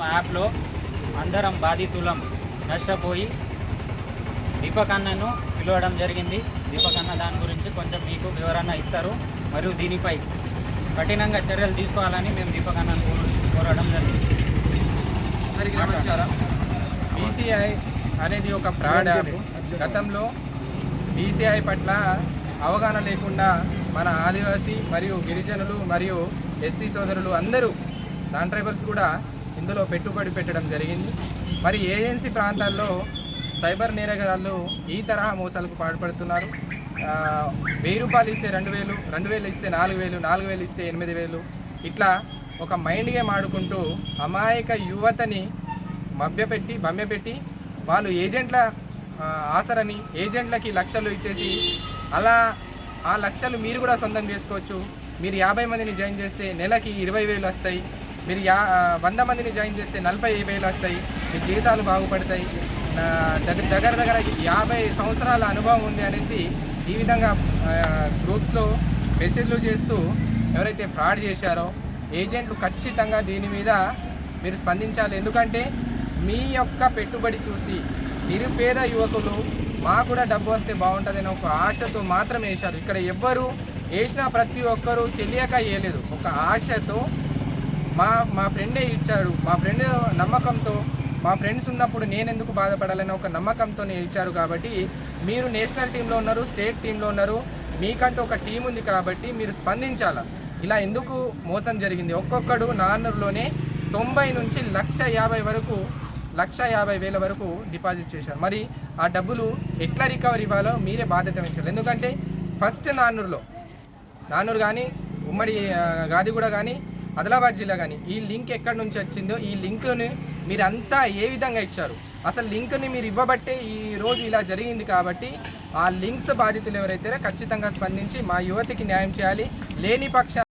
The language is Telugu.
యాప్లో అందరం బాధితులం నష్టపోయి దీపక్ అన్నను పిలవడం జరిగింది. దీపక్ అన్న దాని గురించి కొంచెం మీకు వివరణ ఇస్తారు మరియు దీనిపై కఠినంగా చర్యలు తీసుకోవాలని మేము దీపక్ అన్నను కోరడం జరిగింది. నమస్కారం. బీసీఐ అనేది ఒక ఫ్రాడ్ యాప్. గతంలో బీసీఐ పట్ల అవగాహన లేకుండా మన ఆదివాసీ మరియు గిరిజనులు మరియు ఎస్సీ సోదరులు అందరూ నాన్ ట్రైబల్స్ కూడా ఇందులో పెట్టుబడి పెట్టడం జరిగింది. మరి ఏజెన్సీ ప్రాంతాల్లో సైబర్ నేరగాళ్ళు ఈ తరహా మోసాలకు పాల్పడుతున్నారు. 1000 రూపాయలు ఇస్తే 2000, 2000 ఇస్తే 4000, 4000 ఇస్తే 8000 ఇట్లా ఒక మైండ్ గేమ్ ఆడుకుంటూ అమాయక యువతని బమ్మెపెట్టి వాళ్ళు ఏజెంట్ల ఆసరని ఏజెంట్లకి లక్షలు ఇచ్చేసి అలా ఆ లక్షలు మీరు కూడా సొంతం చేసుకోవచ్చు. మీరు 50 మందిని జాయిన్ చేస్తే నెలకి 20,000 వస్తాయి. మీరు 100 మందిని జాయిన్ చేస్తే 40,000 వస్తాయి. మీ జీవితాలు బాగుపడతాయి. దగ్గర 50 సంవత్సరాల అనుభవం ఉంది అనేసి ఈ విధంగా గ్రూప్స్లో మెసేజ్లు చేస్తూ ఎవరైతే ఫ్రాడ్ చేశారో ఏజెంట్లు ఖచ్చితంగా దీని మీద మీరు స్పందించాలి. ఎందుకంటే మీ యొక్క పెట్టుబడి చూసి నిరుపేద యువకులు మాకు కూడా డబ్బు వస్తే బాగుంటుందని ఒక ఆశతో మాత్రమే వేశారు. ఇక్కడ ఎవ్వరు వేసినా ప్రతి ఒక్కరూ తెలియక వేయలేదు. ఒక ఆశతో మా ఫ్రెండే ఇచ్చాడు, మా ఫ్రెండ్ నమ్మకంతో, మా ఫ్రెండ్స్ ఉన్నప్పుడు నేనెందుకు బాధపడాలని ఒక నమ్మకంతోనే ఇచ్చారు. కాబట్టి మీరు నేషనల్ టీంలో ఉన్నారు, స్టేట్ టీంలో ఉన్నారు, మీకంటూ ఒక టీం ఉంది కాబట్టి మీరు స్పందించాలా. ఇలా ఎందుకు మోసం జరిగింది? ఒక్కొక్కడు నాన్నూరులోనే 90 నుంచి 1,50,000 వరకు డిపాజిట్ చేశారు. మరి ఆ డబ్బులు ఎట్లా రికవరీ ఇవ్వాలో మీరే బాధ్యత వహించాలి. ఎందుకంటే ఫస్ట్ నాన్నూరు కానీ ఉమ్మడి గాదిగూడ కానీ ఆదిలాబాద్ జిల్లా కానీ ఈ లింక్ ఎక్కడి నుంచి వచ్చిందో ఈ లింక్ని మీరంతా ఏ విధంగా ఇచ్చారు? అసలు లింక్ని మీరు ఇవ్వబట్టే ఈరోజు ఇలా జరిగింది. కాబట్టి ఆ లింక్స్ బాధితులు ఎవరైతే ఖచ్చితంగా స్పందించి మా యువతికి న్యాయం చేయాలి. లేని పక్ష